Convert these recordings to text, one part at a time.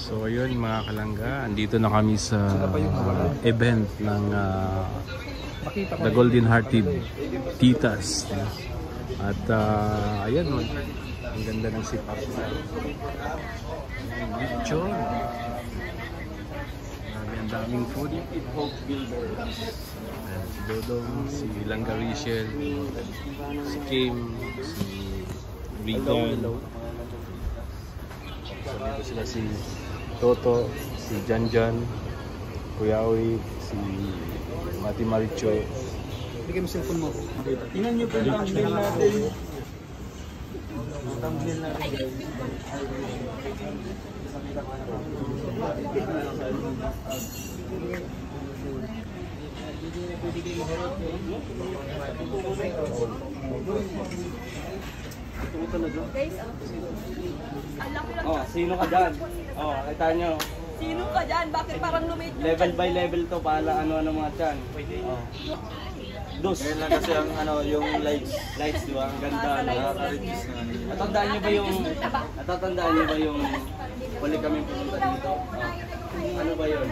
So ayun mga kalangga, andito na kami sa event ng The Golden Hearted Titas. At ayan, ang ganda ng sipak. Lechon. Ang daming food. Ayan, si Dodong, si Langga Rachel, si Kim, si Regan. So dito sila si Toto, si Janjan, Kuya Oy, si Mati Maricho. Bigay mo cellphone mo. Tingnan nyo po yung thumbnail natin. Thumbnail natin guys. Oh, sino ka dyan? Oh, kita nyo. Sino ka dyan? Bakit parang lumit? Level by level to para ano-ano mga dyan. Oh. Dos. Ngayon lang kasi ang yung lights. Lights, di ba? Ang ganda. Nakaka-reduce na Natatandaan nyo ba yung huli kami pumunta dito? Ano ba yun?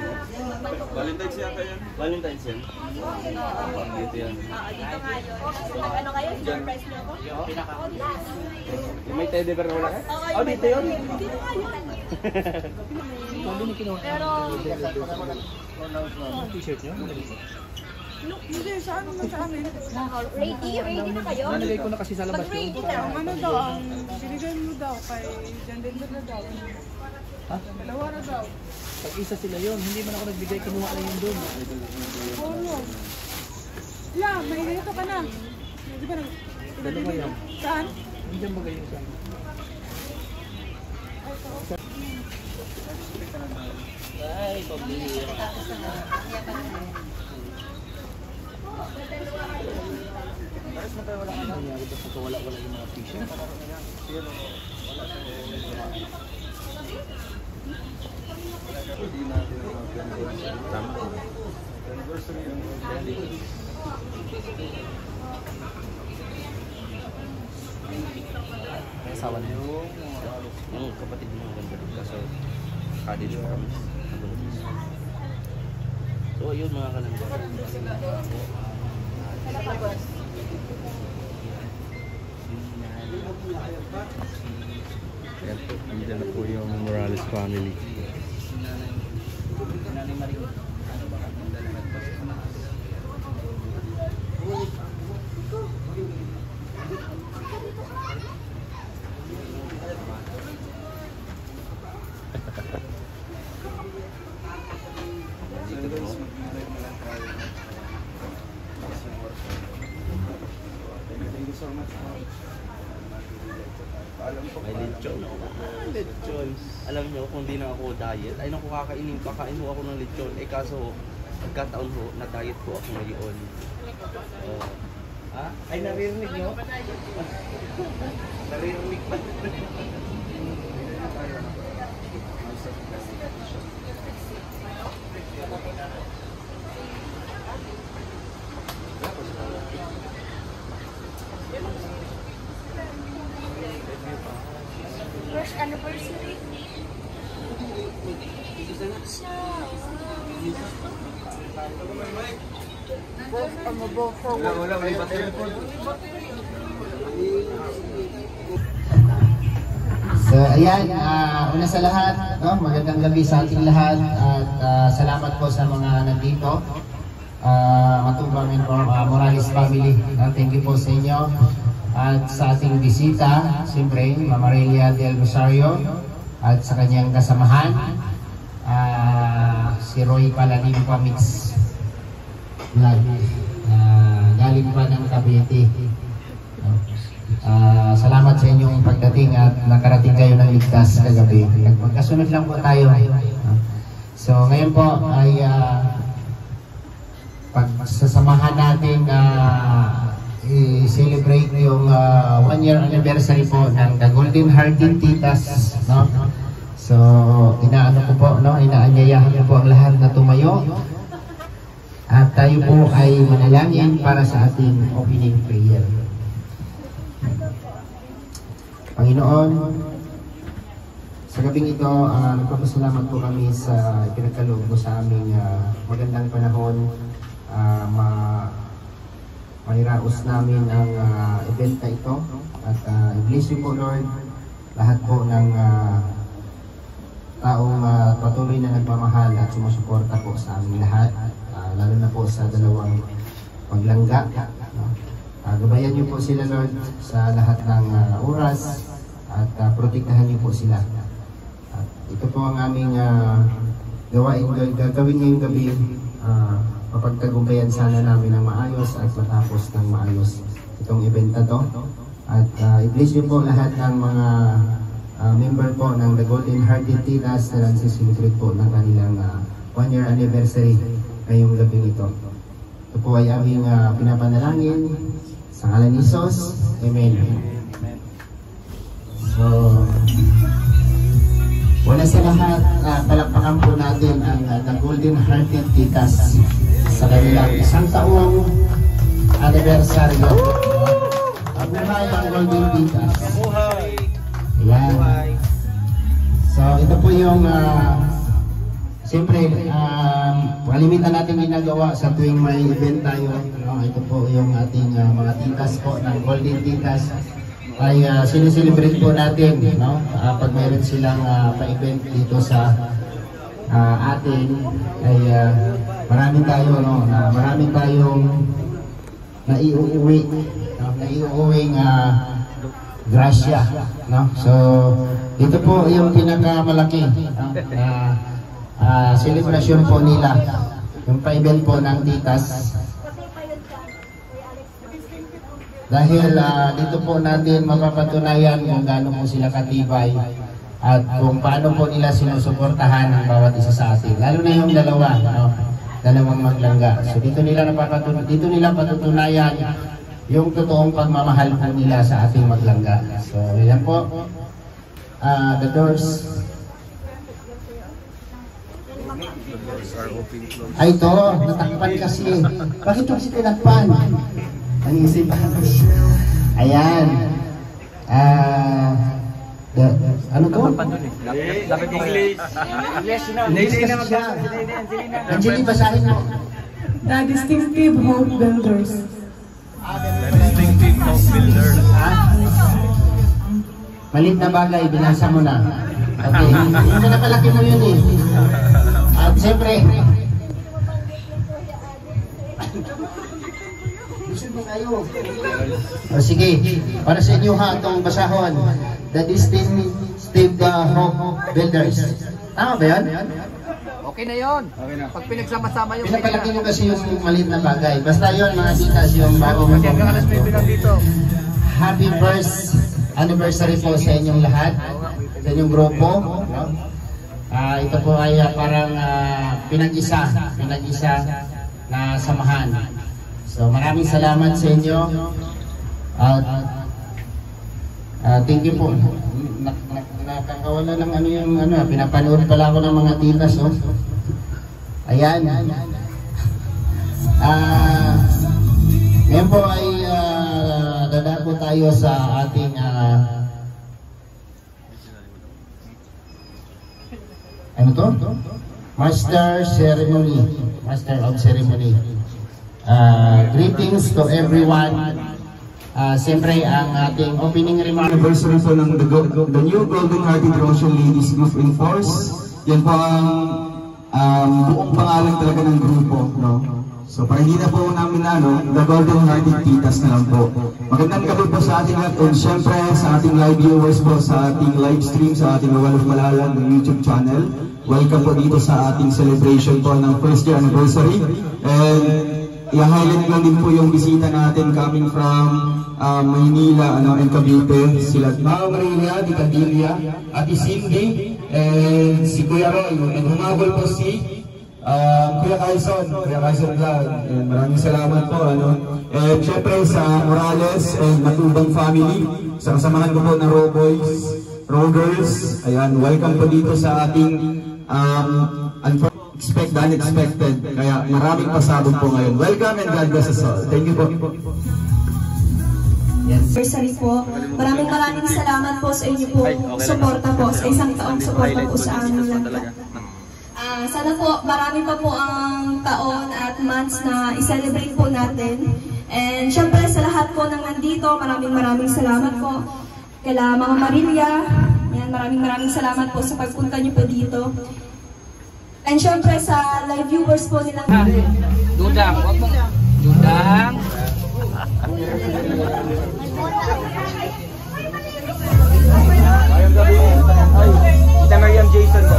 Valentine's yata yan. Valentine's yan? Dito yan. Dito nga yun. Ano kayo? Surprise niyo ako? Yung may teddy bear wala ka? Oh, dito yun? Dito nga yun. Pero... T-shirt nyo? Hindi, sa ano man sa amin? Ready na kayo? Nalagay ko na kasi sa labas Mag-ready yun. na. Ano daw, ang binigay mo daw kay John Denver na daw. Ha? Dalawa na daw. Pag isa sila yun, hindi man ako nagbigay, kinuha na yun doon. Ano? La, may ganito ka na. Di ba nag... Dalawa yan. Saan? Nandiyan ba kayo sa Ay, pabihira. nangyari ba sa wala-wala yung mga t-shirt? May asawa na yun. Yung kapatid mo ganda rin kasi college pa kami. So yun mga kalangga. Ayan po, andyan na po yung Morales family. May lechon. Lechon. Alam nyo, kung di na ako diet, ay naku kakainin, kakain ho ako ng lechon. Eh kaso, pagkataon ho, na diet po ako ngayon. Ha? Ay naririnig nyo? Naririnig pa. First anniversary. Wala, may pa-telephone. So ayan, una sa lahat, no, magandang gabi sa ating lahat at salamat po sa mga nandito. Matumbang Morales family. Thank you po sa inyo. At sa ating bisita, siyempre, Mama Relia del Rosario at sa kanyang kasamahan, si Roy Paladino Pamix Vlog. Galing pa ng Cavite. Salamat sa inyong pagdating at nakarating kayo ng ligtas kagabi. Magkasunod lang po tayo. So ngayon po ay pagsasamahan natin i-celebrate yung 1-year anniversary po ng The Golden Hearted Titas, no? So inaano ko po, no, inaanyayahan ko po ang lahat na tumayo at tayo po ay manalangin para sa ating opening prayer. Panginoon, Sa gabing ito, nagpapasalamat po kami sa pinagkaloob mo sa aming magandang panahon. Mairaos namin ang event na ito. At i-bless you po, Lord, lahat po ng taong patuloy na nagmamahal at sumusuporta po sa aming lahat. Lalo na po sa dalawang maglangga. Gabayan niyo po sila, Lord, sa lahat ng oras at protektahan niyo po sila. Ito po ang aming gagawin ngayong gabi. Mapagtagumpayan sana namin ng maayos at matapos ng maayos itong event na to. At i-bless niyo po lahat ng mga member po ng The Golden Hearted Titas na nagsisilibrate po ng kanilang 1-year anniversary ngayong gabi ito. Ito po ay aming pinapanalangin sa ngalan ni Jesus. Amen. So, wala sa lahat, palakpakan po natin ang The Golden Hearted Titas sa kanilang 1 taong anniversary. Mabuhay ang Golden Titas. Ayan. So, ito po yung siyempre, kalimitan natin ginagawa sa tuwing may event tayo. Ito po yung ating mga titas po ng Golden Titas. Ay sineselebrate po natin, no? Pag mayroon silang pa-event dito sa atin, ay marami tayo, no? Marami tayong naiuuwi, no? Naiuuwing grasya, no? So dito po yung pinakamalaki celebration po nila, yung pa-event po ng titas. Dahil dito po natin mapapatunayan kung gaano po sila katibay at kung paano po nila sinusuportahan ang bawat isa sa atin. Lalo na yung dalawa, no? Dalawang maglangga. So dito nila patutunayan yung totoong pagmamahal po nila sa ating maglangga. So yan po, the doors. Ay ito, natakpan kasi. Bakit kasi tinakpan? Ang isip. Ayan. Ano to? Dapat English. English kasi siya. Angeline, basahin mo. The Distinctive Hope Builders. Distinctive Hope Builders. Malit na bagay, binasa mo na. Okay, hindi na palaki mo yun eh. At siyempre, o sige, para sa inyo ha, itong basahon, The Distinctive Hope Builders. Tama ba yan? Okay na yun. Pag pinagsama-sama yung Pinapalaki nyo kasi yung maliit na bagay. Basta yun mga titas, yung bago mo. Happy first anniversary po sa inyong lahat, sa inyong grupo. Ito po ay parang pinag-isa na samahan. So maraming salamat sa inyo. Thank you po. Nakakawala ng ano yung pinapanood pala ako ng mga titas, oh. Ayan. Ngayon po ay dadako tayo sa ating ano to? Master of Ceremony. Greetings to everyone. Siyempre ang ating opening remarks. Anniversary po ng the new Golden Hearted Roshan Ladies Group in Force. Yan po ang buong pangalan talaga ng grupo, no? So para hindi na po namin the Golden Hearted Titas na lang po. Magandang gabi po sa ating lahat, and syempre sa ating live viewers po, sa ating live stream, sa ating Nawal of Malalag ng YouTube channel. Welcome po dito sa ating celebration po ng first year anniversary. And i-highlight lang din po yung bisita natin coming from Maynila and Cavite. Sila Mao Maria, di Cadilia, Ate Cindy, and si Kuya Roy. Naghumabol po si Kuya Kaison Vlog. Maraming salamat po. And syempre sa Morales and Matubang family, sa kasamahan ko po ng Rogers. Ayan, welcome po dito sa ating unexpected. Kaya maraming pasabog po ngayon. Welcome and God bless us all. Thank you po. anniversary po. Maraming salamat po sa inyo po suporta po, sa isang taong suporta po sa aming langga. Sana po marami pa po ang taon at months na i-celebrate po natin. And syempre sa lahat po ng nandito, maraming salamat po. Kaila mga Marilya, yan, maraming salamat po sa pagpunta niyo po dito. And syempre sa live viewers po nilang Dudang, wag mo. Dudang. Ayong gabi. Ay, kita Miriam Jason ba?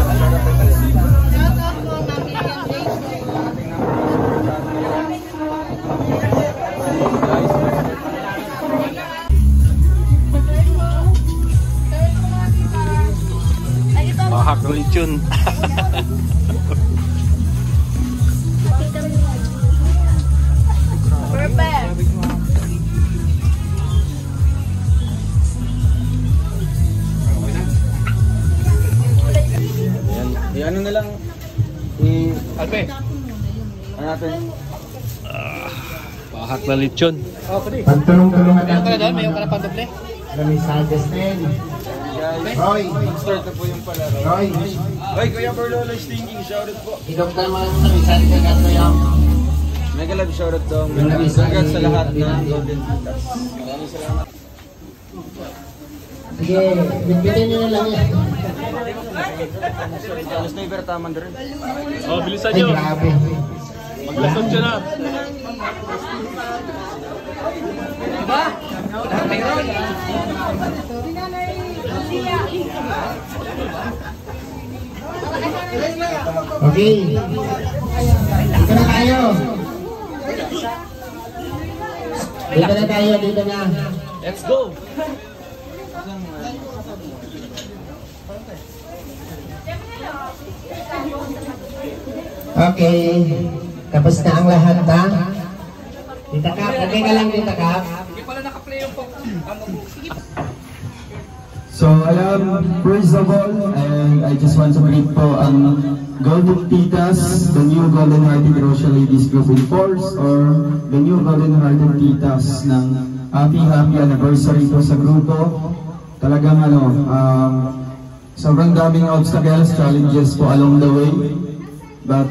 Mahak ng lechon. Perfect. Ano na lang Alpe. Ano natin? Mahak ng lechon. Pagtulong-tulungan natin. May ka na pang doble? Lamisal Justin. Roy. Start na po yung palaro. Roy. Hoy, Kuya Berlolo is thinking. Shoutout po. Idok naman sa lamisal ka gato yung Mega love shoutout daw. Congrats sa lahat ng Golden Titas. Maraming salamat. sige, bigyan nyo na lang yan. Alas na ibertaman rin. Oh, bilisan Ay, nyo. grabe. Maglasot siya na. Okay. Dito na tayo. Dito na. Let's go. Okay. Tapos na ang lahat ha. Tita Kap, okay ka lang Tita Kap. So, first of all, and I just want to greet po ang Golden Titas, the new Golden Hearted Rochelle Ladies Group in Force, or the new Golden Hearted Titas ng happy anniversary po sa grupo. Talagang sobrang daming obstacles, challenges po along the way. But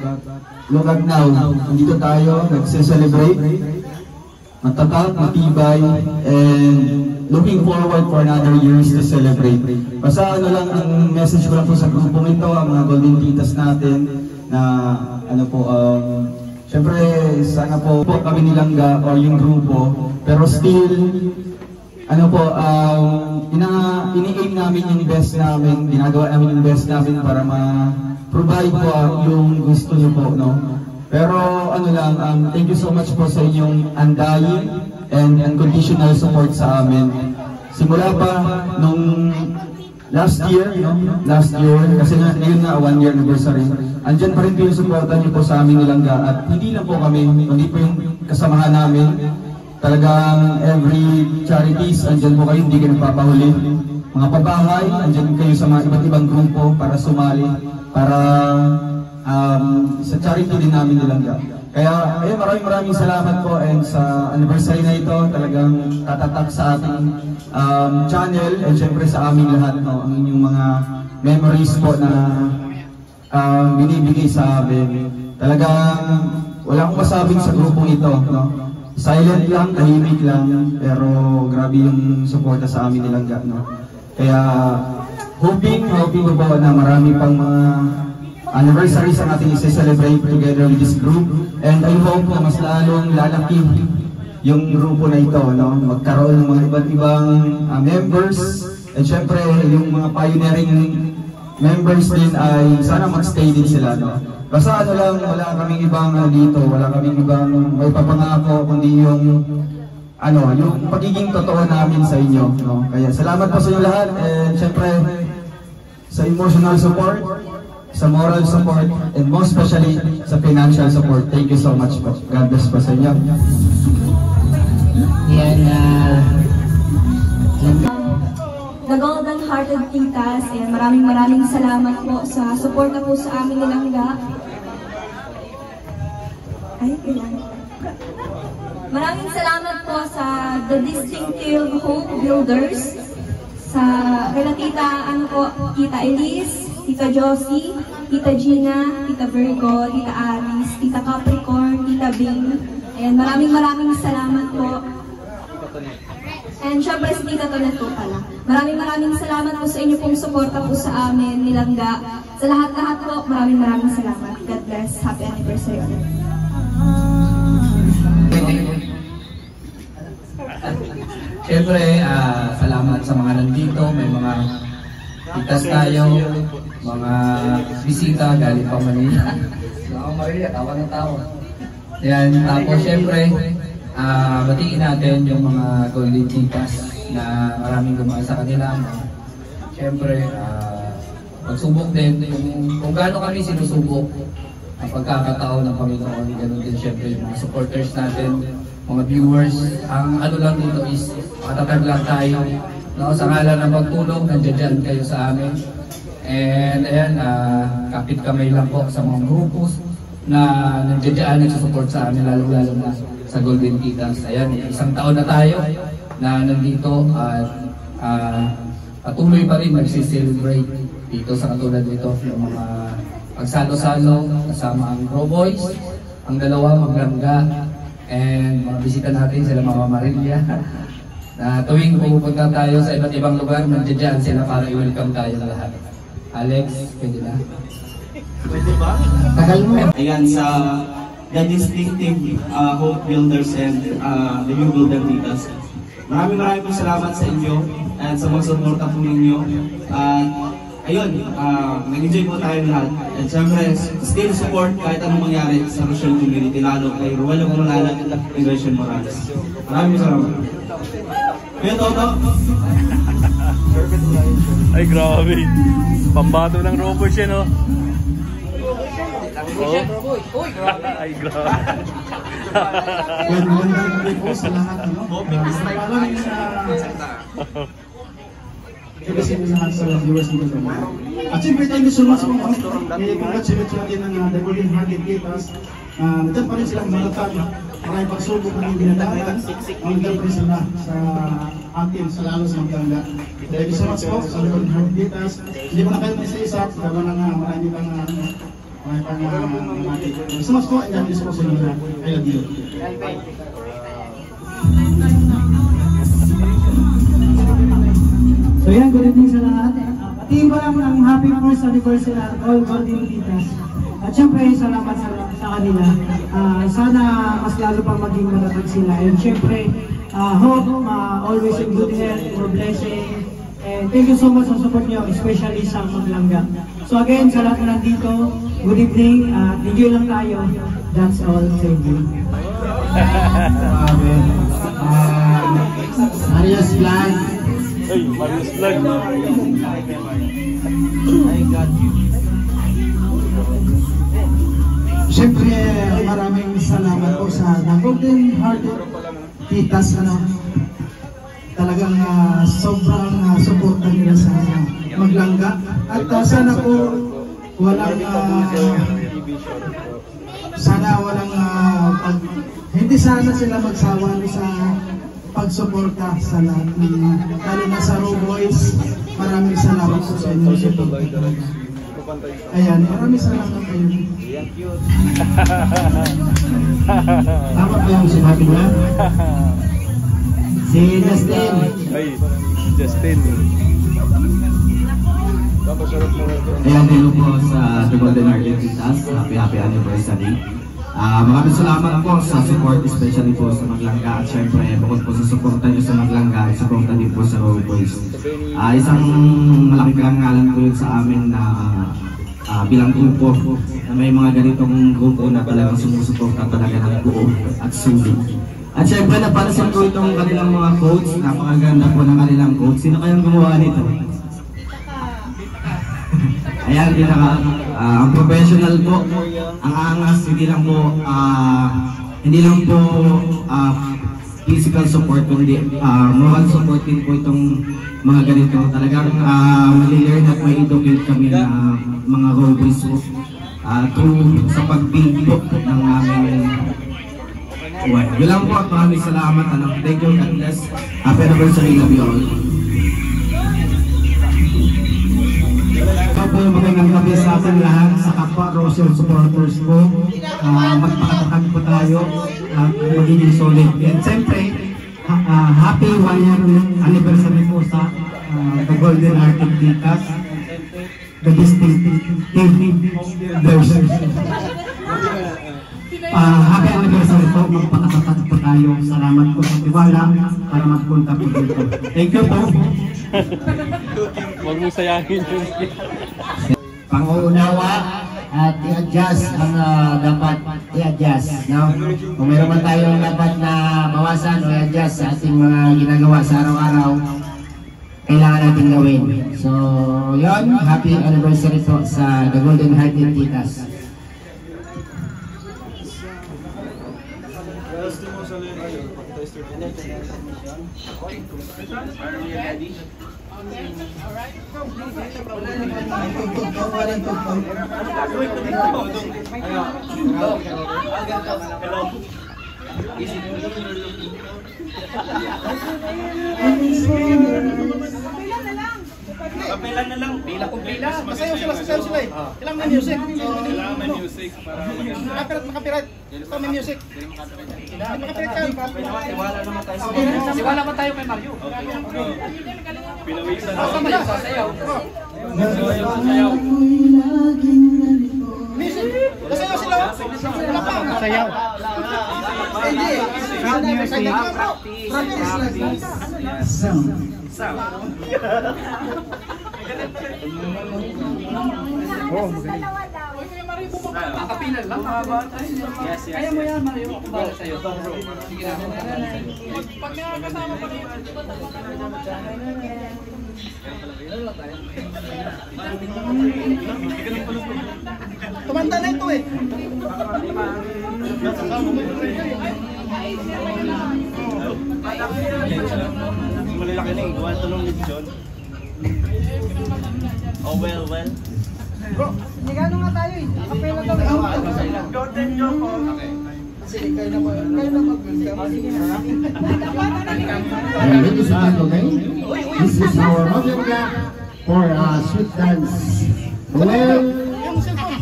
look at now, nandito tayo, nagse-celebrate, matatag, matibay, and looking forward for another years to celebrate. Basta lang, ang message ko lang po sa grupong ito, ang mga Golden Titas natin, na syempre, sana po kami nilangga o yung grupo, pero still, ini-aim namin yung best namin, ginagawa namin yung best namin para ma-provide po yung gusto nyo po, no? Pero thank you so much po sa inyong undying and unconditional support sa amin. Simula pa nung last year, kasi ngayon na 1 year anniversary, andyan pa rin po yung supportan niyo po sa amin nilangga, at hindi lang po kami, hindi po yung kasamahan namin. Talagang every charities, andyan po kayo, hindi kayo nagpapahuli. Mga pabahay, andyan kayo sa mga iba't ibang grupo para sumali, para sa charity din namin nilangga. Kaya maraming salamat po, and sa anniversary na ito, talagang tatatak sa ating channel, and syempre sa aming lahat, no, ang inyong mga memories po na binibigay sa amin. Talagang wala akong masabing sa grupong ito, no? Silent lang, tahimik lang, pero grabe yung suporta sa amin nilangga, no? Kaya hoping ko po na marami pang mga anniversaries ang ating i-celebrate together with this group, and I hope na mas lalong lalaki yung grupo na ito, no? Magkaroon ng mga iba't ibang members, and syempre yung mga pioneering members din ay sana magstay din sila, no? Basta wala kaming ibang dito, wala kaming ibang may papangako, kundi yung yung pagiging totoo namin sa inyo, no? Kaya salamat po sa inyo lahat, and syempre sa emotional support, sa moral support, and most especially sa financial support. Thank you so much po. God bless po sa inyo. Yan The Golden Hearted Titas, and maraming salamat po sa suporta po sa amin nilangga. Maraming salamat po sa The Distinctive Hope Builders, sa kila Tita, Tita Elise, Tita Josie, Tita Gina, Tita Virgo, Tita Aris, Tita Capricorn, Tita Bing. Ayan, maraming salamat po. And syempre si Tita Tonet po pala. Maraming salamat po sa inyo pong suporta po sa amin, nilangga. Sa lahat-lahat po, maraming salamat. God bless. Happy anniversary ulit. Siyempre, salamat sa mga nandito. May mga titas tayo, mga bisita galing pa Manila. Mga Maria, tawa ng tawa. Yan, tapos siyempre, batiin natin yung mga golden titas na maraming gumaan sa kanila. Siyempre, pagsubok din, kung gaano kami sinusubok ang pagkakataon ng Panginoon, ganoon din siyempre yung mga supporters natin, mga viewers. Ang ano lang dito is matatag lang tayo, no? Sa ngalan ng pagtulong, nandiyan kayo sa amin. And ayan, kapit kamay lang po sa mga grupos na nandiyan nagsusupport sa amin, lalo-lalo na sa Golden Titas. Ayan, isang taon na tayo na nandito at patuloy pa rin magsi-celebrate dito sa katulad nito yung mga pagsalo-salo kasama ang Pro Boys, ang dalawa maglangga, and mga bisita natin sila Mama Maria na tuwing pupunta tayo sa iba't ibang lugar, nandiyan sila para i-welcome tayo na lahat. Alex, pwede na? Pwede ba? Tagal mo. Ayan, sa The Distinctive Hope Builders and the New Golden Titas. Maraming po salamat sa inyo at sa mga suporta po ninyo. Ayun, nag-enjoy po tayo lahat. At syempre, still support kahit anong mangyari sa Rochelle community, lalo kay Ruel Morales at Gretchen Morales. Maraming salamat. Kaya Toto. Ay, grabe. Pambato ng Robert siya, no? Ay, grabe. Yan, magandang po sa lahat. Kasi sa lahat sa viewers dito sa mga. At siyempre, thank you so much po. Congratulate natin ang The Golden Hearted Titas. Nandiyan pa rin silang malatag. Maraming pagsubok na hindi dinadaan. Ang gagawin sila sa atin, sa lalo sa maganda. Thank you so much po sa The Golden Hearted Titas. Hindi mo na kayo isa-isa. Dalawa na nga, marami pang mamati. Thank you so much po. And God bless po sa inyo na. I love you. So yan, good evening sa lahat. Patiin ko lang ang happy first anniversary at all Golden Titas. At syempre, salamat sa kanila. Sana mas lalo pang maging matatag sila. And syempre, hope always in good health, more blessing. And thank you so much sa support nyo, especially sa Maglangga. So again, sa lahat na nandito, good evening. Enjoy lang tayo. That's all. Thank you. Marius Vlog. Hey, Marius Vlog. I got you. Siyempre, maraming salamat po sa The Golden Hearted Titas. Talagang sobrang suporta nila sa Maglangga. At sana po walang hindi sana sila magsawa sa pagsuporta sa lahat lalo na sa Raw Boys. Maraming salamat po sa inyo. Ayan, maraming salamat kayo. Tama ba yung sinabi niya? Si Justin. Ay, Justin. Ayan, hello po sa The Golden Hearted Titas. Happy anniversary. Maraming salamat po sa support, especially po sa Maglangga. At syempre, bukod po sa suporta nyo sa Maglangga, suporta din po sa Raw Boys. Isang malaking karangalan po yun sa amin na bilang grupo na may mga ganitong grupo na talagang sumusuporta talaga ng buo at sulit. At syempre, napalasin ko itong kanilang mga quotes. Napakaganda po ng kanilang quotes. Sino kayang gumawa nito? Ayan, ang professional po, ang angas, hindi lang po physical support, kundi moral support din po itong mga ganito. Talagang mali-learn at may educate kami na mga Raw Boys po through sa pag-build po ng aming Well, yun lang po at maraming salamat. Thank you, God bless. Happy anniversary, love you all. Ito po yung magandang gabi sa ating lahat, sa kapwa Rochelle supporters ko. Magpakatakag po tayo at magiging solid. And siyempre, happy 1 year anniversary po sa The Golden Hearted Titas, the distinctive version. Happy anniversary po, magpakatatag po tayo. Salamat po sa tiwala para magpunta po dito. Thank you po. Huwag mo sayangin yun. Pangunawa at i-adjust ang dapat i-adjust. No? Kung meron man tayong dapat na bawasan o i-adjust sa ating mga ginagawa sa araw-araw, kailangan natin gawin. So, yun, happy anniversary po sa The Golden Hearted Titas. Kapilan na lang. Pila kung pila. Masayaw sila eh. Kailangan may music. Kailangan may music para makapirat. Ito may music. Makapirat ka. Siwala naman tayo. Siwala naman tayo kay Mario. Pinawisan. Asa ba yung sasayaw? Sasayaw. Music. Sasayaw sila. Wala pa. Sasayaw. Hindi. Oh, magaling. Kapilan lang, mga bata. Kaya mo yan, Mario. Ako bala sa'yo. Sige na. Pag nakakasama pa kayo, tumanda na ito eh. Malalaki na yung gawa ito nung John. Oh well. Bro, nagano nga tayo eh. Kapela daw eh. Golden Joko. Sige, kayo na mag-welcome. Ladies and gentlemen, this is our Maganda for sweet dance. Well,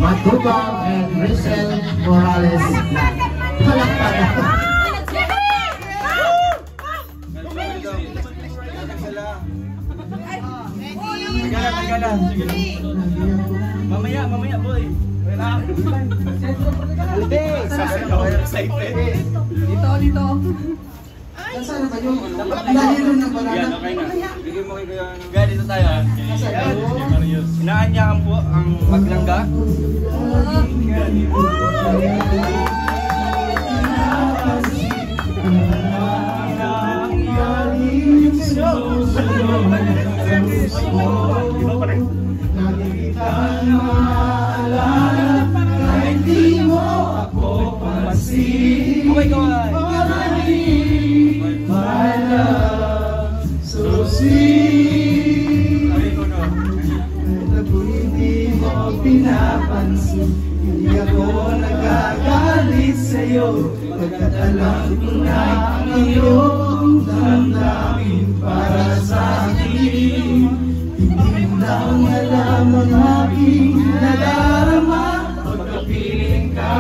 Matubang and Rachel Morales. Palakpakan. Tagalan. Mamaya boy. Wala. Dito. Nasaan ba yung lahilon ng banana? Yan, okay na. Bigyan mo kayo ng... Gaya, dito tayo. Inaanyakan po ang maglangga. Kahit di mo ako pansin. Okay, go on. My love, so sweet. Kahit ako'y di mo pinapansin, hindi ako nagagalit sa'yo. Pagkat alam ko na ang iyong damdamin para sa akin. Hindi mo lang alam ang aking nadarama pagkapiling ka.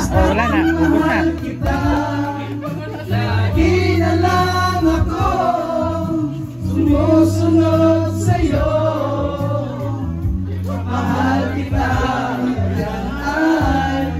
Wala na, ubos na. Lagi na lang ako sumusunod sa'yo. Mahal kita, yan ay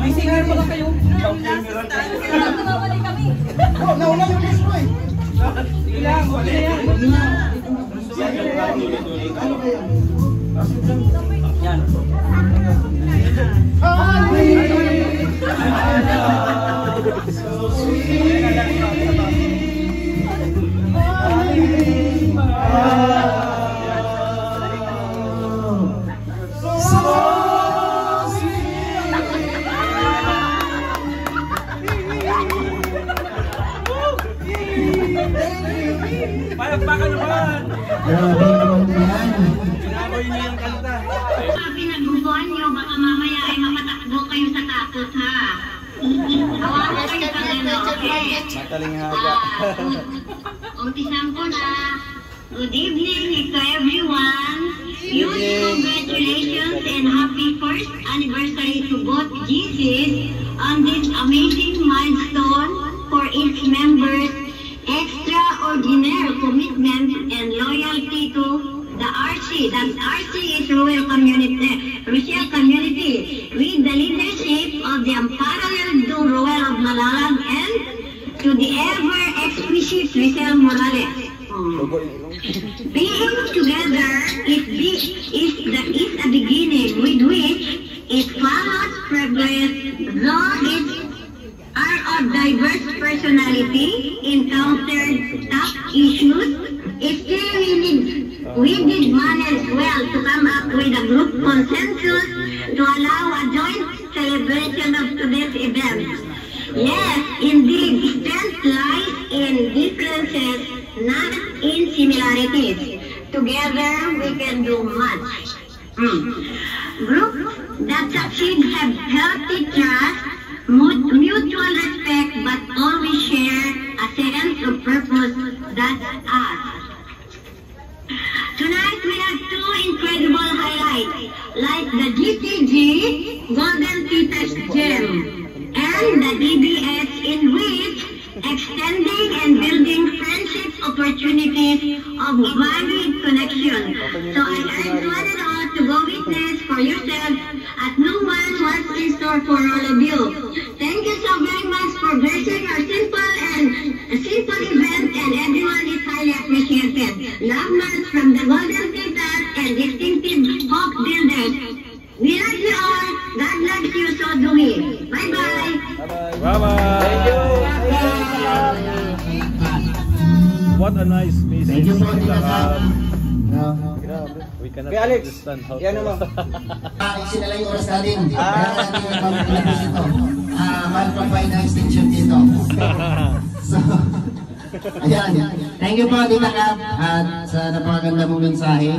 May singer pala kayo. Nawawali kami. Nauna yung list mo eh. Sige lang, okay yan. Ano kaya? Yan. So sweet. Palakpakan naman! Grabe naman yan. Pinaboy niyo yung kanta. Pinagbubuan niyo, baka mamaya ay mapatakbo kayo sa takot, ha? Hawakan kayo sa lalo, okay? Mataling haga. Umpisan ko na. Good evening to everyone. Huge congratulations and happy first anniversary to both GCs on this amazing milestone for its members. Extraordinary commitment and loyalty to the RC. That RC is Royal Community, Rochelle Community, with the leadership of the unparalleled Royal of Malalag and to the ever-exquisite Rizal Morales. Being together is a beginning with which it follows progress, though it are of diverse personality, encountered tough issues. Still we did manage well to come up with a group consensus to allow a joint celebration of today's event. Yes, indeed, strength lies in differences, not in similarities. Together we can do much. Groups that succeed have healthy trust, mutual respect, but always share a sense of purpose. That's us. Tonight we have two incredible highlights, like the GTG Golden Titas Gem and the DBS, in which extending and building friendship opportunities of valued connection. So I urge one and all to go witness for yourselves at no one what's in store for all of you. Thank you so very much for blessing our simple event, and everyone is highly appreciated. Love much from the Golden Titas and distinctive Hope Builders. We love you all. God loves you, so do we. Bye-bye. Bye-bye. Thank you. What a nice message. Thank you po, Tita Sam. We cannot Kay Alex, understand how yan naman. Isin na lang yung oras natin. Kaya natin yung pag-ilapis ito. Malpapay na extension dito. So, ayan. Thank you po, Tita Kap, at sa napakaganda mong mensahe.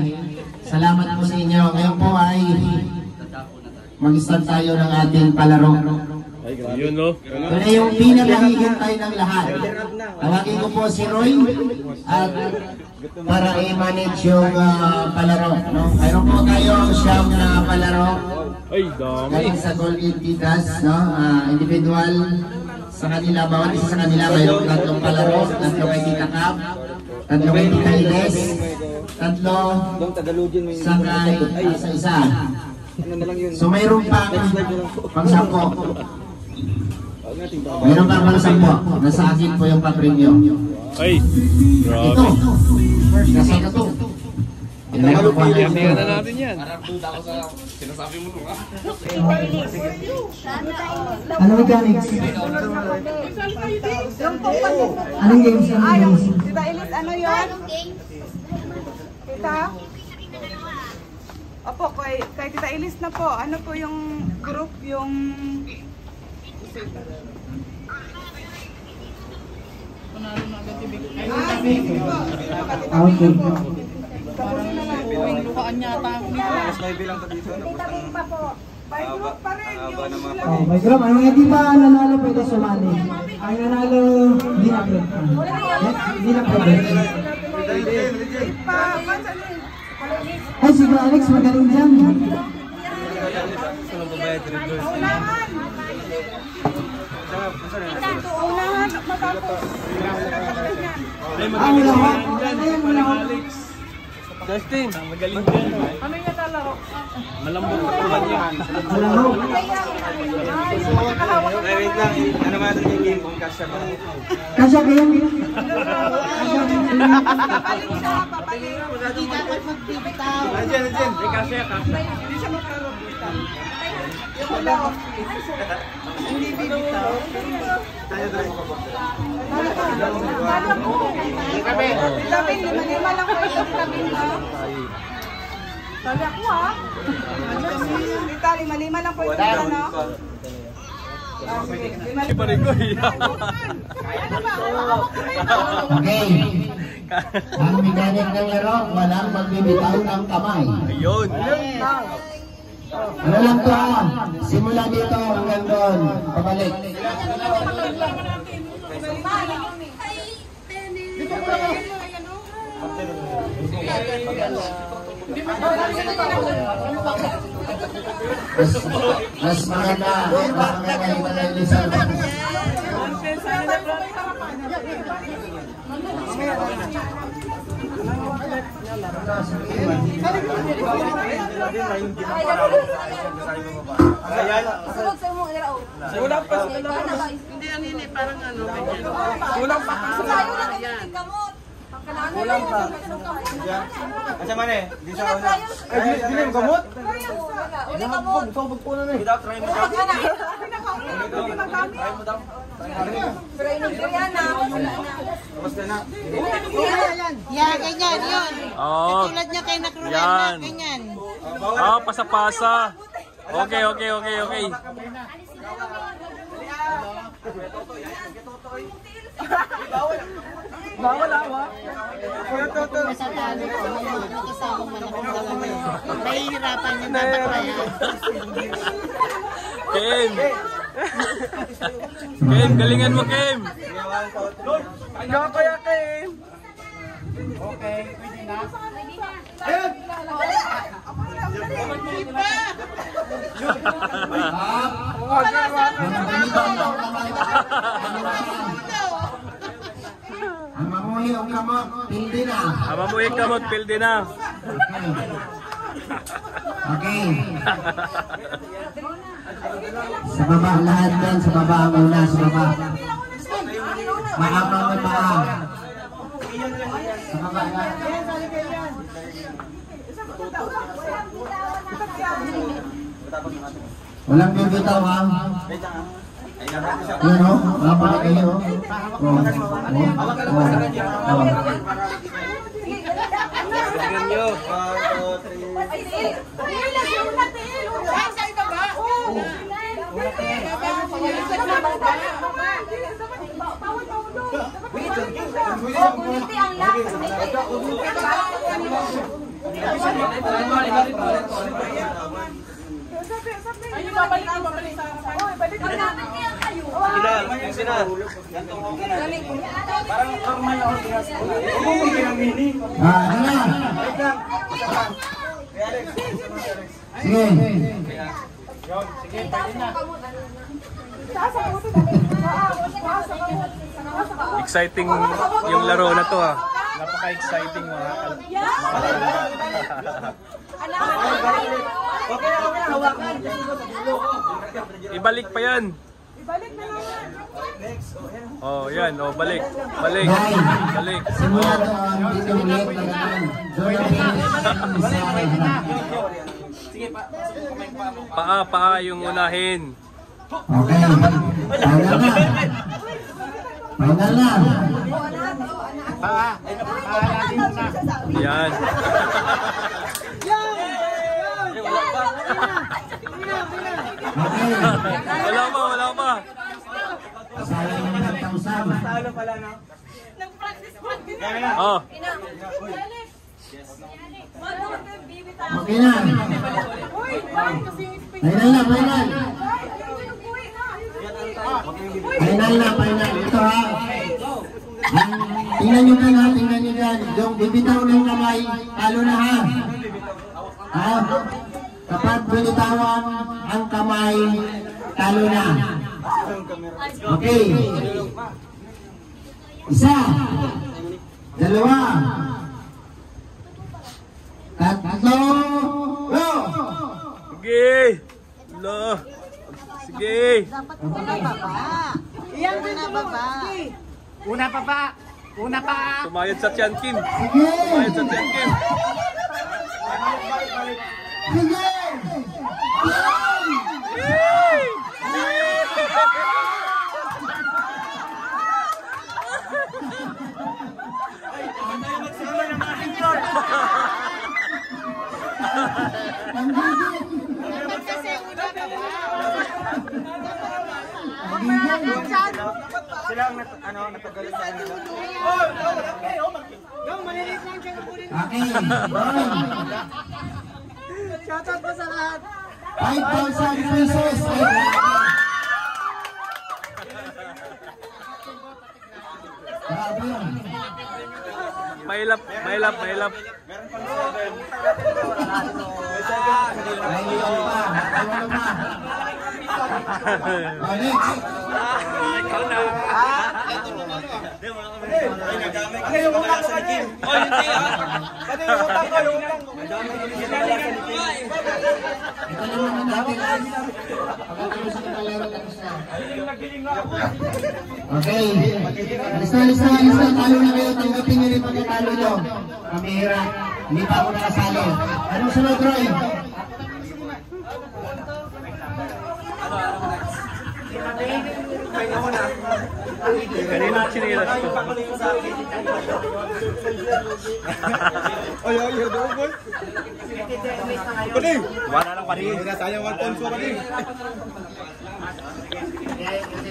Salamat po sa inyo. Ngayon po ay mag-start tayo ng ating palaro. Yun, no? Ito na yung pinakahihintay ng lahat. Tawagin ko po si Roy at para i-manage yung palaro. No? Mayroon po tayo siyang palaro. Ay, dami. Galing sa Golden Titas, no? Individual sa kanila, bawat isa sa kanila mayroong tatlong palaro, tatlo kay Tita Kap, tatlo kay Tita Ines, tatlo sa isa. So mayroon pa pang-sampo. Mayroon pa pang-sampo. Nasa akin po yung pa-premyo. Ay, grabe. Ito. Nasa ka to. Tingnan na natin yan. Ano mechanics? Anong games? Tita Elite, ano yun? Tita? Opo, kay Tita Elise na po. Ano po yung group, yung... Okay. Yung lukaan niya ata. Mas may bilang ka dito. By group pa rin yung... Oh, may group. Anong hindi pa nanalo pwede sumali? Ang nanalo, hindi na pwede. Hindi na pwede. Ay, sige Alex, magaling dyan. Unahan! Unahan, matapos. Unahan. Unahan. Justin. Magaling din. Ano yung lalaro? Malambot na tulad yan. Wait lang. Ano nga natin yung game kung kasya ba? Kasya ba yan? Papaling siya, papaling. Hindi dapat magbibitaw. Nandiyan. May kasya. Hindi siya magkarobita. Yung wala. Hindi bibitaw. Kala ko. Sabi, lima lang ko yung sabi mo. Sabi ako ha. Dita, lima lang po yung ano. Iba rin ko. Okay. Ang mechanic ng laro, walang magbibitaw ng kamay. Ayun. Ano lang to ha? Simula dito hanggang doon. Pabalik. Mas maganda yung panalisan. Kulang pa. Hindi ang ini, parang ano. Kulang pa. Kulang pa. Asa man eh? Di sa una. Ay, di na yung gamot? Uli kamot. Pagpunan na eh. Without try mo daw. Try mo daw. Pero inigyan na. Basta na. Yan, ganyan, yun. Oo. Tulad niya kay Nakrulan Yan. na, ganyan. Ah, pasa-pasa. Okay. Bawal awa. Sa talo ko, may kasamang malakong dalawa yun. Nahihirapan yung mapatayan. Kim! Kim, galingan mo, Kim! Go kaya Kim! Okay, pwede na. Ayun! Ang mamuhi ang kamot, pildi na. Mamuhi kamot, pildi na. Okay. Sa baba, lahat din. Sa baba muna, sa baba. Mahabang may paa. Sa baba lahat. Walang bibitaw ha. Yan o, mapala kayo. Tingnan nyo. Ayun, babalik sa balik. Sina. Parang normal ako tinas ko. Ano na? Sige. Sige, pwede na. Exciting yung laro na to ha. Napaka-exciting mga Okay na, hawak mo. Ibalik pa yan. Ibalik na lang. Oh, yan. Oh, balik. Balik. Balik. Simula doon, dito ulit. Doon ang Sige pa. Paa yung unahin. Okay. Final na. Yan. Wala pa. Sayang naman ang tausan. Talo pala na. Oh. Okay na. Final. Ito ha. Tingnan nyo dyan. Yung bibitaw ng kamay, talo na ha. Kapag binitawan ang kamay, talo na. Okay. Isa. Dalawa. Tatlo! Go! Sige! Lo! Sige! Una pa pa. Una pa. Sumayad sa Tiankin. Sige! Sumayad sa Tiankin. Sige! Sila ang natagalan sa kanila. Okay, Shoutout po sa lahat. 5,000 pesos. Grabe yun. Mahilap, mahilap, mahilap. Ikaw na. Ay, yung utang ko ni Kim. Oh, hindi ah. Pati yung utang ko, yung utang. Ito naman natin. Okay. Alis na. Talo na kayo. Tanggapin nyo rin pagkatalo nyo. Kamihira. Hindi pa ako nakasali. Anong sunod, Roy? Kanina chinilas ko. Ay, doon boy. Pati. Wala lang pati. Sayang 1 ponso pati.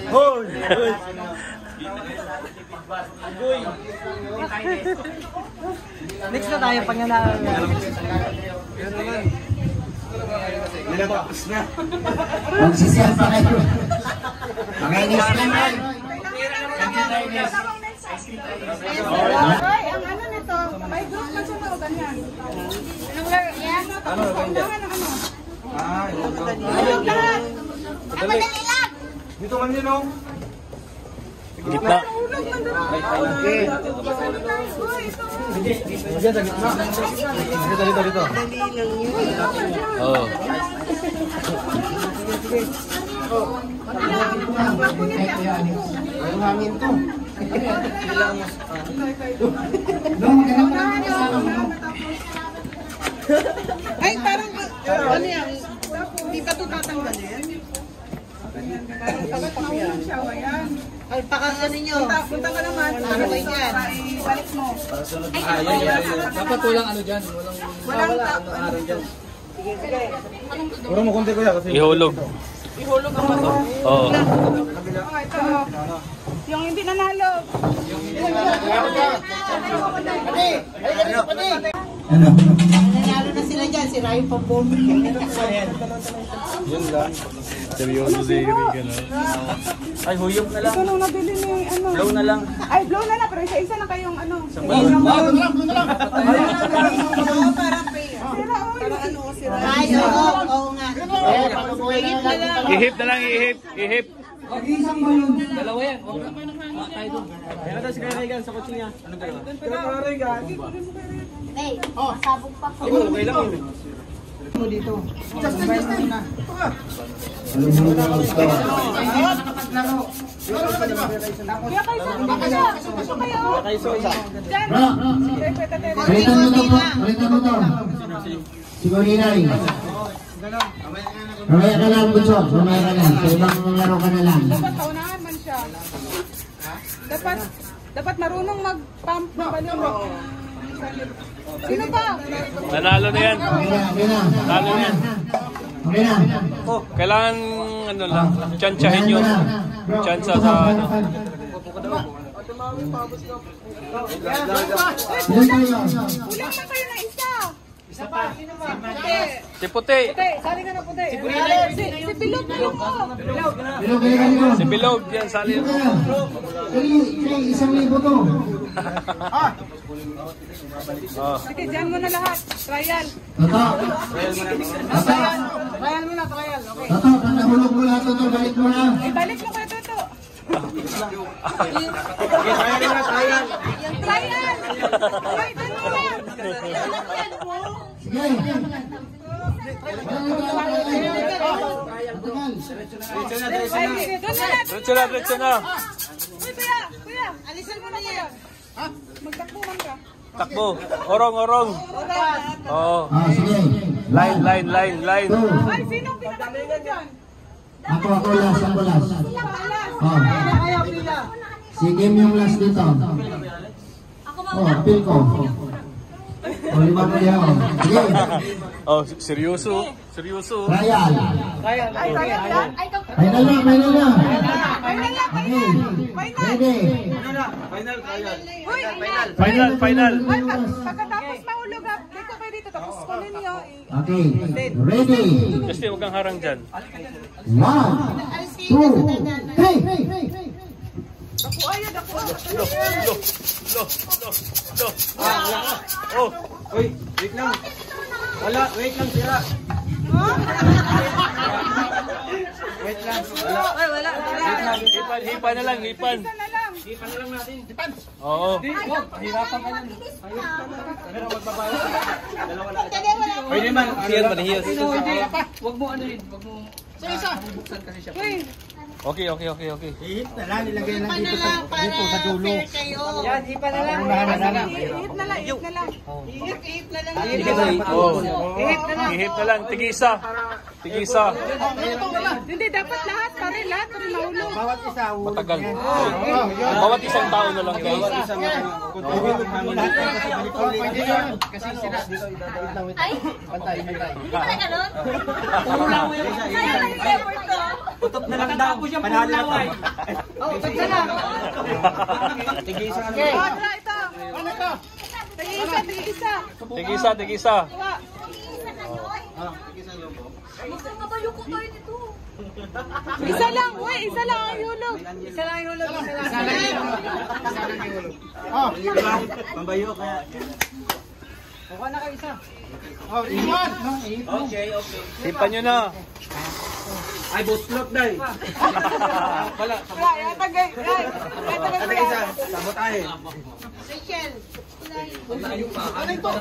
Hoy. Next na tayo pag nanalo. Tapos na. Magsisiyal pa kayo. Okay, next naman. Ay, ang ano nito, may group na siya o ganyan. Ano ganda? Ayun lahat. Madali lang. Dito man yun oh. Gitna. Okay. Diyan sa gitna. Dito. Oo. Ang hangin to. Ay, parang ano yan? Hindi pa ito tatanggalin? Ay, pakasa ninyo. Punta ka naman. Ano ba yan? Balik mo. Dapat walang ano dyan. Walang araw dyan. Puro mo konti ko ya kasi. Ihulog. ihulog ang bato. Oo. Ito. Yung hindi nanalo. Ano? Nanalo na sila dyan. Si Ryan Pambong. Yun lang. Seryoso si Erika na. Ay, huyog na lang. Ito nung nabili ni ano. Blow na lang. Ay, blow na lang. Pero isa-isa na kayong ano. Blow na lang. Para ano, sira. Ay, oo nga. Ihip na lang, ihip. Pag-isang ba yun? Dalawa yan. Kaya ito si Kaigan sa kotse niya. Ano dalawa? Hey, masabog pa ko. Okay lang yun. Mo dito. Combine mo na. Kaya kayo sa Balitan mo to. Siguro Inay. Mamaya ka lang, Bunso. Mamaya ka lang. Sa ibang laro ka na lang. dapat paunahan man siya. Dapat marunong mag-pump na balon. Sino pa? Nanalo na yan. Okay na. Nanalo na yan. Okay na. Kailangan, ano lang, tsansyahin nyo. Tsansa sa, ano. Ilan tayo? Ulang na kayo na isa. Isa pa. Si Puti. Sali ka na puti. Si Bilog mo. Si Bilog, yan, sali. Isang libo to. Sige, dyan mo na lahat. Trial. Toto. Trial mo na, trial. Okay. Toto, pag nahulog mo lahat ito, balik mo na. Ibalik mo kayo Toto. Trial. Trial. Ay, dyan mo na. Sige, Diretso na. Kuya, alisan mo na yan. Ha? Magtakbo man ka. Takbo. Orong. Oo. Sige. Line. Ay, sinong pinakatingin dyan? Ako last. Oh. Ayaw pila. Sige yung last dito. Oh, pil ko. O, 5 kaya ako. Sige. Oh, seryoso. Trial. Ay, kaya lang. Final na. Okay. Ready. Final. Pagkatapos mahulog ha, dito kayo dito, tapos kunin niyo. Okay. Ready. Justin, huwag kang harang dyan. 1, 2, 3. Ako ayun, ako. Oh. Uy, wait lang. Wait lang, sira. Wait lang. Wala. Hipan na lang. Hipan na lang natin. Hipan. Oo. Hirapan ka lang. Pero magbabayad. Dalawa lang. Pwede man. Siyan ba nahiyos? Huwag mo ano yun. Huwag mo. Isa. Buksan kasi siya. Okay. Hihit na lang, nilagay lang dito sa dulo. Yan, ipa na lang. Ihip na lang. Ihip na lang. Ihip na lang. Tigisa. Hindi, dapat lahat. Lahat mahulog. Bawat isa. Matagal. Bawat isang tao na lang guys. Kasi sira. Ay! Hindi pa na ganun? Sayang yung effort ko. Utot na lang daw. Panalo na tayo. Utot na lang. Tigisa na Okay. lang. Ito. Ano ito? Tigisa. Tigisa. Magkakabayo ko tayo dito. Isa lang ang hulog. Oh, Pambayo kaya. kuha na kayo isa. Oh, iwan. Okay. Hipan nyo na. Ay, boslot dahil. Wala. Tagay. Isa. Sabotahe. Rachel. Ano ito?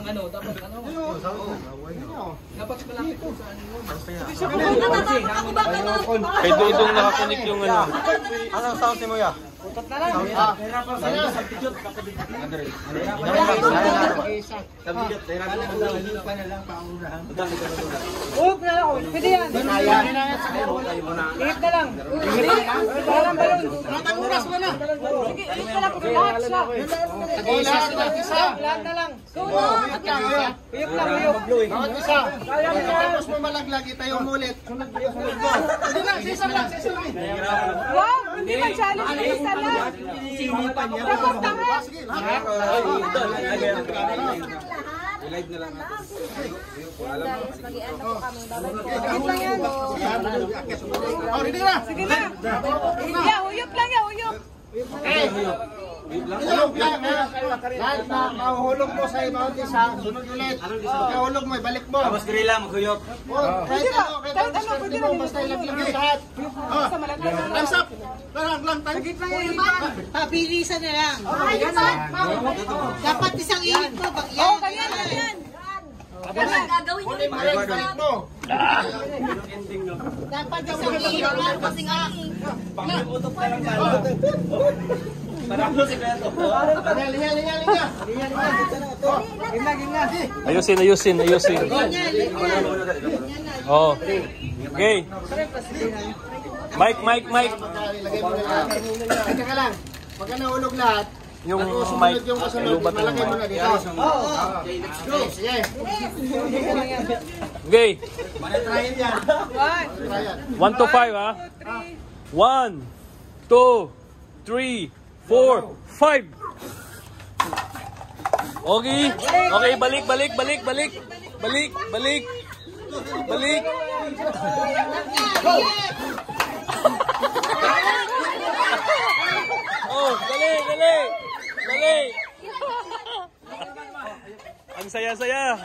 Dapat malaki ito. Kay Dodong nakakunik yung ano. Anong sound si Moya? Utot na lang. Huwag na lang. Pwede yan. Ihip na lang. Parang balon. Matang oras mo na. Sige, ihip na lang. Lahat siya. Lahat na lang. Ihip lang. Bawat isa. Tapos mo malaglag, itayo mo ulit. Sunod mo. Hindi lang, sisa lang. Wow, hindi man challenge. Isa lang. Tapos tahan. Live na lang natin. Mag-i-end na po kami. Ihip lang yan. Oh, ready na. Sige na. Huyop lang yan. Huyop. Hulog lang. Lahat na mahuhulog mo sa ibang isa, sunod ulit. Pagkahulog mo, ibalik mo. Tapos grilla, maghuyop. Kahit ano, pwede mo, basta ilaglag mo lahat. Time's up. Lang, time. Pabilisan na lang. Dapat isang ihip ko. Ganyan. Gagawin nyo rin mo. Dapat isang ihip lang. Kasing Pang-utot na lang tayo. Parang si Beto. Ayusin. Oh. Okay. Mike. Teka lang. Pagka nahulog lahat, Yung sumunod mic, yung kasunod, lubat na malagay mo na dito. Okay, let's go. Sige. Okay. Trial yan. 1 to 5 ha. 1, 2, 3, 4, 5. Okay. Okay, balik. Oh, dali. Ang saya-saya.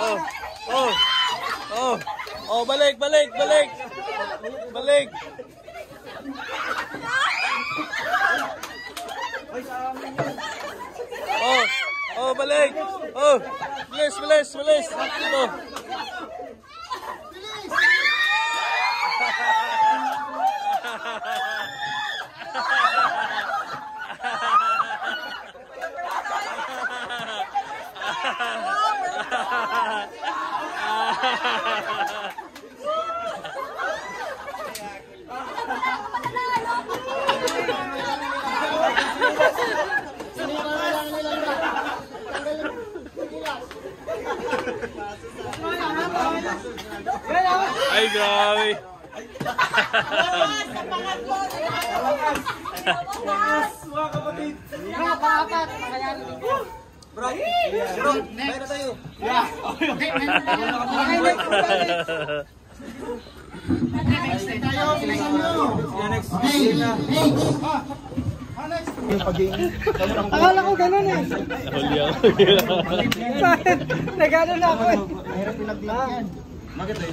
Oh, balik. Oh, balik. Oh, bilis. Oh. Ay, grabe. Mga kapatid. Mga paapat. Bro, mayroon tayo. Yeah. Next tayo. Akala ko ganun eh. Nahuli ako. Nagano na ako eh. Mahirap pinagdiyan. Kayo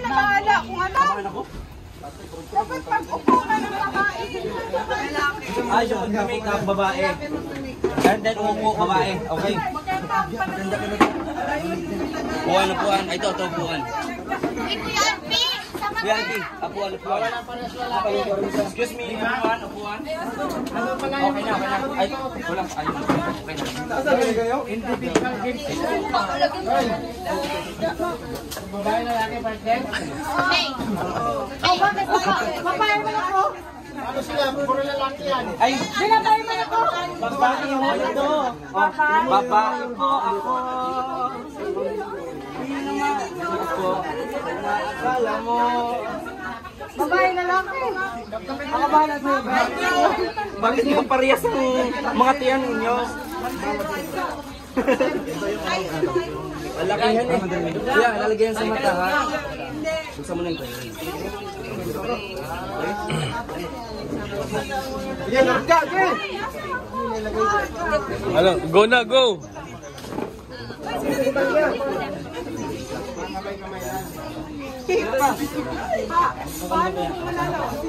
na bahala kung ano. Dapat pag-upo ka ng babae. Ay, yung makeup babae. And then umupo babae. Okay. Puan. Ay, ito puan. VIP. Apuan. Excuse me, apuan. Okay na. Ay, wala. Individual games. Babae na laki partner. Oh, bakit? Babae mo na ako. Ano sila? Puro lalaki yan. Ay, Binabay mo na ako. babae mo ito. Babae po ako. Akala mo. Babae na lang eh. Ako bahala sa'yo. Bakit niyo parehas ang mga tiyan ninyo? Malaki yan eh. Kaya, lalagyan sa mata ha. Buksan mo na ito. Yan, larga! Ano, go na, go!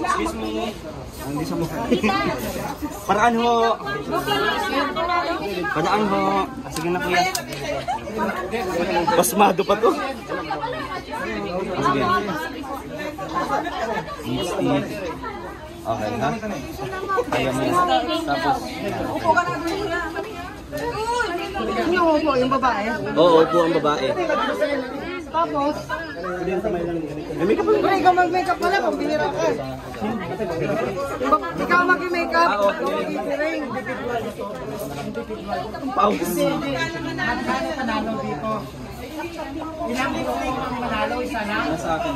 Excuse me. Hindi sa mukha. Paraan ho. Paraan ho. Sige na kuya. Basmado pa to. Sige. Okay ha? Kaya mo yan. Tapos. Upo ka na doon na. Upo yung babae. Oo, upo ang babae. Tapos, Make-up pa. ikaw mag-makeup pala kung binira ka. Ikaw mag-makeup. Mag-ring. Pause. Magkano panalo dito? Ilang ring ang manalo? Isa lang? Nasa akin.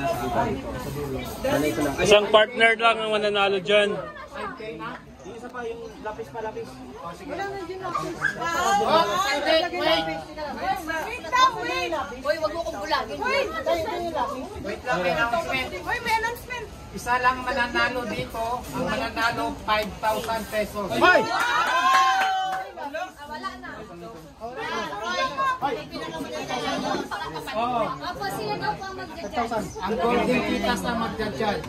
Sanay ko lang. Isang partner lang ang mananalo dyan. Isa pa yung lapis pa lapis. Wala na dyan ako. Wait. Uy, wag mo kong bulagin. Wait Lang, may announcement. Uy, may announcement. Isa lang mananalo dito. Ang mananalo, 5,000 pesos. Wala na. Oo. Opo, sila daw po ang mag-judge. Ang golden titas na mag-judge.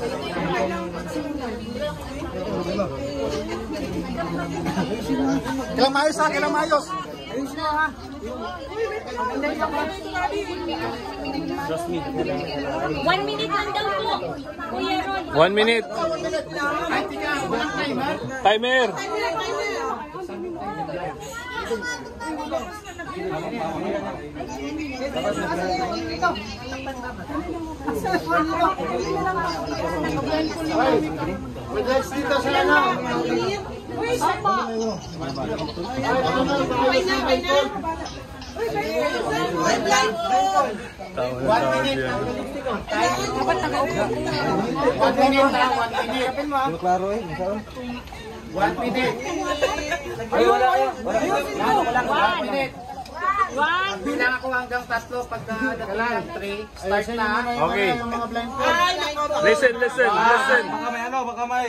Kailang mayos ha, kailang mayos. Ayun na ha. Trust me. 1 minute lang daw po. Kuya Ron. 1 minute. Ay, tika, walang timer. Timer. Relax dito sa ano. Uy, sapa. One minute. Ay, wala kayo. Bilang ako hanggang 3 pag nagalan. 3. Start na. Okay. Yung mga blind Listen. Baka may ano, baka may.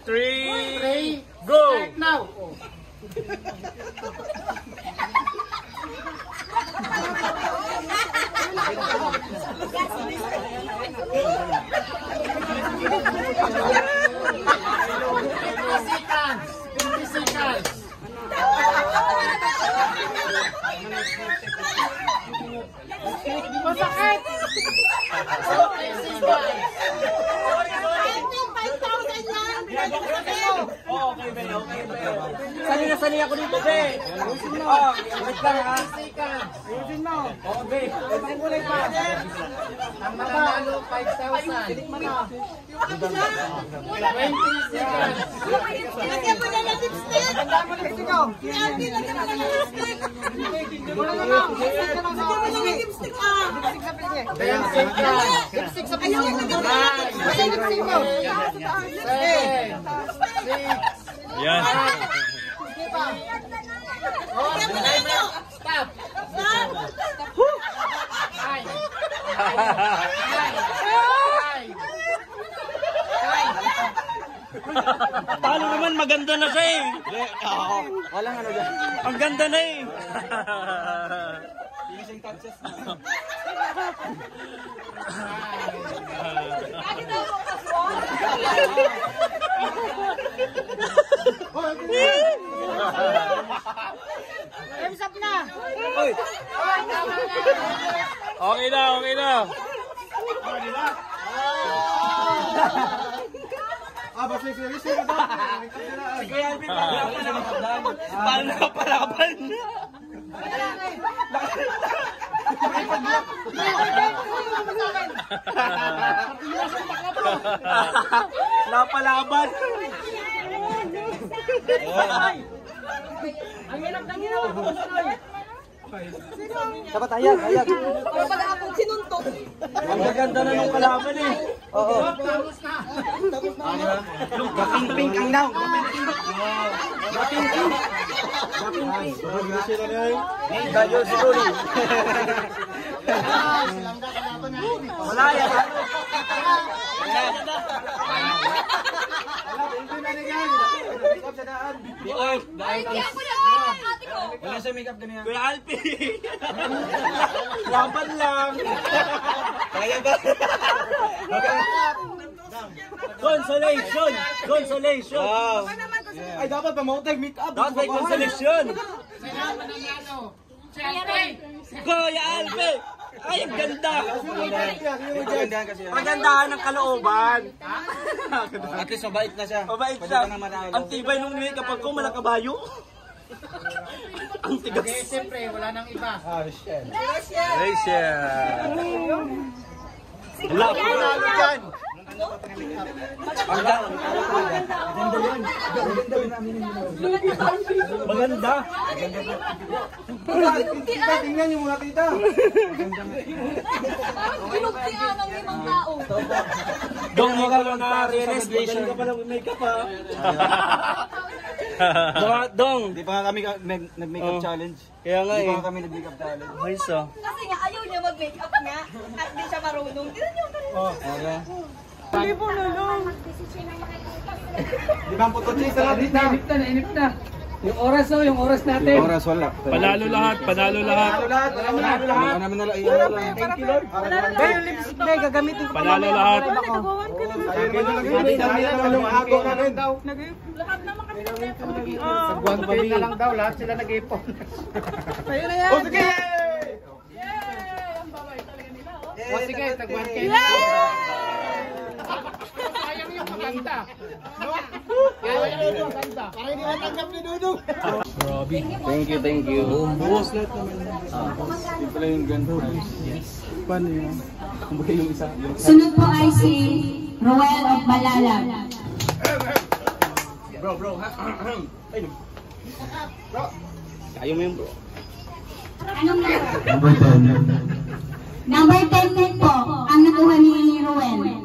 3, go! Start now. Masakit! 5,000 lang! Okay, Ben. Sanay na sanay ako dito, be. Ayusin mo. Wait lang, ha? Ayusin mo. Oo, be. Ang kulay pa. Ang mananalo, 5,000. Tinikman na. Lagyan mo na ng lipstick. Lagyan mo lipstick ko. Lagyan mo na ng lipstick. Lagyan mo na ng lipstick. Lipstick sa pinyo. Basta lipstick mo. 7, 6. Yan. Stop. Talo naman, maganda na siya eh. Walang ano dyan. Ang ganda na eh. Finishing touches na. Thumbs up na. Oy. Okay na, okay na. Basta serious na ito. Si Kuya Alvin, paano nakapalaban? Napalaban. Ang hirap ng ginawa ko, Soy. Dapat hayag, hayag. Pero pag ako sinuntok. Ang gaganda na nung kalaban eh. Oo. Gaping-pink ang daw. Gaping-pink. Gaping-pink. Dayo si Luli. Wala yan. Wala sa makeup ganyan. Kuya Alpi. Laban lang. Kaya ba? Consolation. Consolation. Wow. Ay dapat pa mo makeup. Dapat may consolation. Kuya Alpi. Ay, ang ganda! Pagandahan ng kalooban! At least mabait na siya. Mabait siya. Ang tibay nung nilay kapag ko malakabayo. Ang tigas. Okay, siyempre, wala nang iba. Rachel. Wala po namin dyan. Maganda. Tingnan niyo mga tita. Pinugtian ng 5 tao. Dong mo ka lang na realization ka pala makeup ha. Dong, di pa nga kami nag-makeup challenge. Kaya nga eh. Di pa kami nag-makeup challenge. Ayos ah. Kasi nga ayaw niya mag-makeup nga. At di siya marunong. Tignan niyo. Okay. Hindi po lulong. Di ba ang puto chase na dito? Nainip na. Yung oras yung oras natin. Yung oras wala. Panalo lahat, panalo lahat. Panalo lahat. Ano namin na lang. Thank you Lord. Yung lipstick gagamitin ko. Panalo lahat. Sa 1K na lang daw, lahat sila nag-ipon. Sa'yo na yan. O sige! O sige, tag 1K na. Sayang yung maganda. Sayang yung maganda. Para hindi matanggap ni Dudong. Thank you. Buwas lahat naman. Yung pala yung gun prize. Paano yun? Kumbaga yung isa. Sunod po ay si Roel of Malalag. Bro. Ay, bro. Kaya mo yun, bro. Anong Number 10. number 10 din po ang nakuha ni Roel.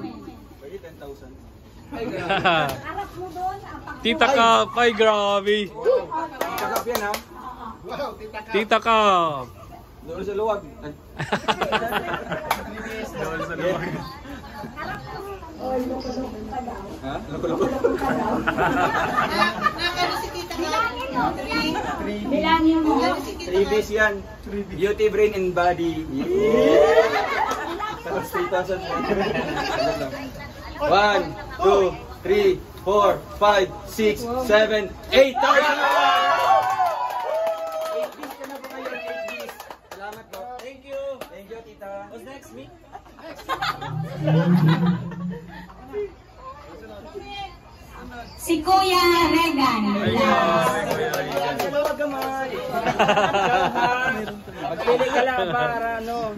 10,000. Tita Kap, ay grabe. Kakap yan ha. Tita Kap. Doon sa luwag. Doon sa luwag. Ha? Loko-loko. Bilangin mo. 3 B's yan. Beauty, brain, and body. Tapos 3,000. 1, 2, 3, 4, 5, 6, 7, 8,000! 8 B's ka na ba kayo? 8 B's. Salamat po. Thank you. Thank you, tita. What's next, me? Si Kuya Regan. Ay, Magpili ka lang para ano.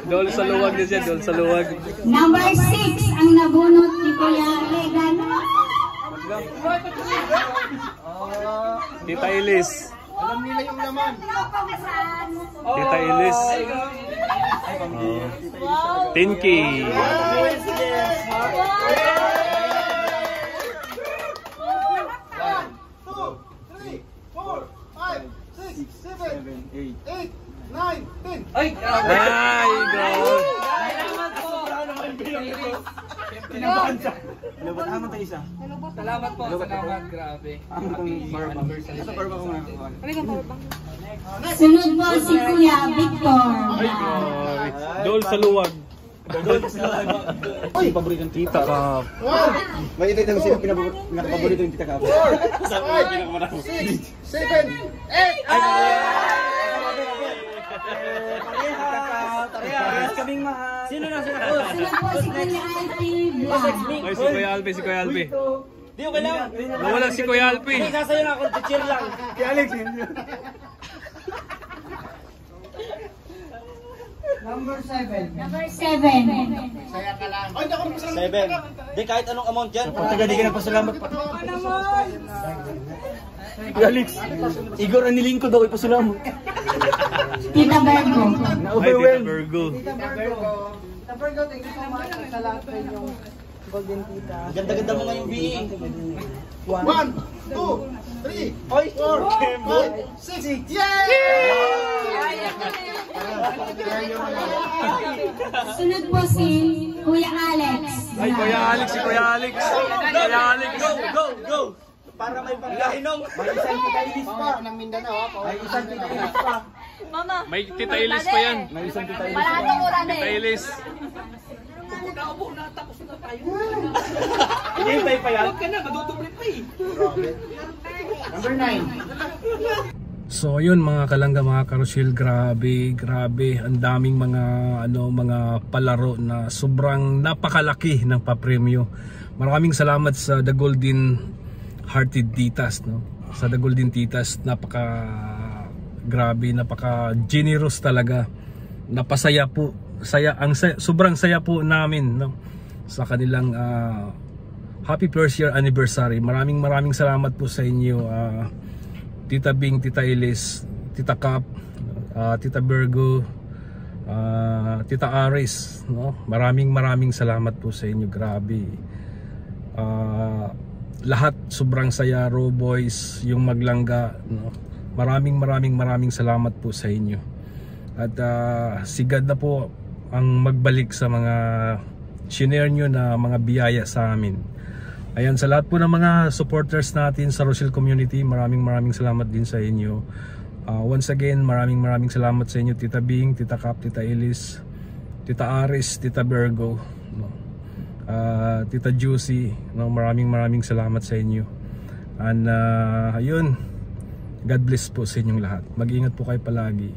Dol sa luwag din siya, dol sa luwag. Number 6 ang nabunot ni Kuya Regan. Tita Elis. Alam nila yung laman. Tita Elis. Tinky. 9, 10. Ay, go! Salamat po, salamat, grabe. Sunod po si Kuya Victor. Dol sa luwag. Uy, paboritong tita ka. May ito yung sino pinakapaborito yung tita ka. 4, 5, 6, 7, 8. Kaming mahal. Sino na sila? Sunod po si Kuya Alfie Vlog. Ay, si Kuya Alpi, si Kuya Alpi. Di ko kailangan. Nawala si Kuya Alpi. Hindi, sasayo na ako, teacher lang. Kay Alex. Number 7. Number 7. Saya ka lang. Ay, ako nagpasalamat. 7. Di kahit anong amount yan. Pagka di ka nagpasalamat pa. Alex, Igor ang nilingkod daw ipasalamat. Tita Virgo. Ay, Tita Virgo. Tita Virgo, thank you so much sa lahat sa inyong Golden Tita. Ganda-ganda mo ngayong being. 1, 2, 3, 4, 5, 6. Yay! Sunod po si Kuya Alex. Ay, Kuya Alex, si Kuya Alex. Kuya Alex. Go! Para may panggahinong. May isang Tita Elis pa ng Mindanao. May isang Tita Elis pa. Mama. May Tita Elis pa yan. May isang Tita Elis. Malado ko rin Tita Elis. Nakaupo na, tapos na tayo. Hintay pa yan. Huwag ka na, madudublin pa eh. Number 9. So ayun mga kalangga, mga karusil, grabe, ang daming mga palaro na sobrang napakalaki ng papremyo. Maraming salamat sa The Golden Hearted Titas, no? Sa The Golden Titas, napaka generous talaga. Napasaya po, sobrang saya po namin, no? Sa kanilang happy first year anniversary. Maraming salamat po sa inyo, Tita Bing, Tita Elis, Tita Cap, Tita Virgo, Tita Aris, no? Maraming salamat po sa inyo. Grabe. Lahat sobrang saya, Raw Boys, yung Maglangga, no? Maraming salamat po sa inyo. At sigad na po ang magbalik sa mga shinare nyo na mga biyaya sa amin. Ayan, sa lahat po ng mga supporters natin sa Rochelle community, maraming salamat din sa inyo. Once again, maraming salamat sa inyo, Tita Bing, Tita Cap, Tita Elis, Tita Aris, Tita Virgo, no? Tita Juicy, no? Maraming salamat sa inyo. And ayun, God bless po sa inyong lahat. Mag-ingat po kayo palagi.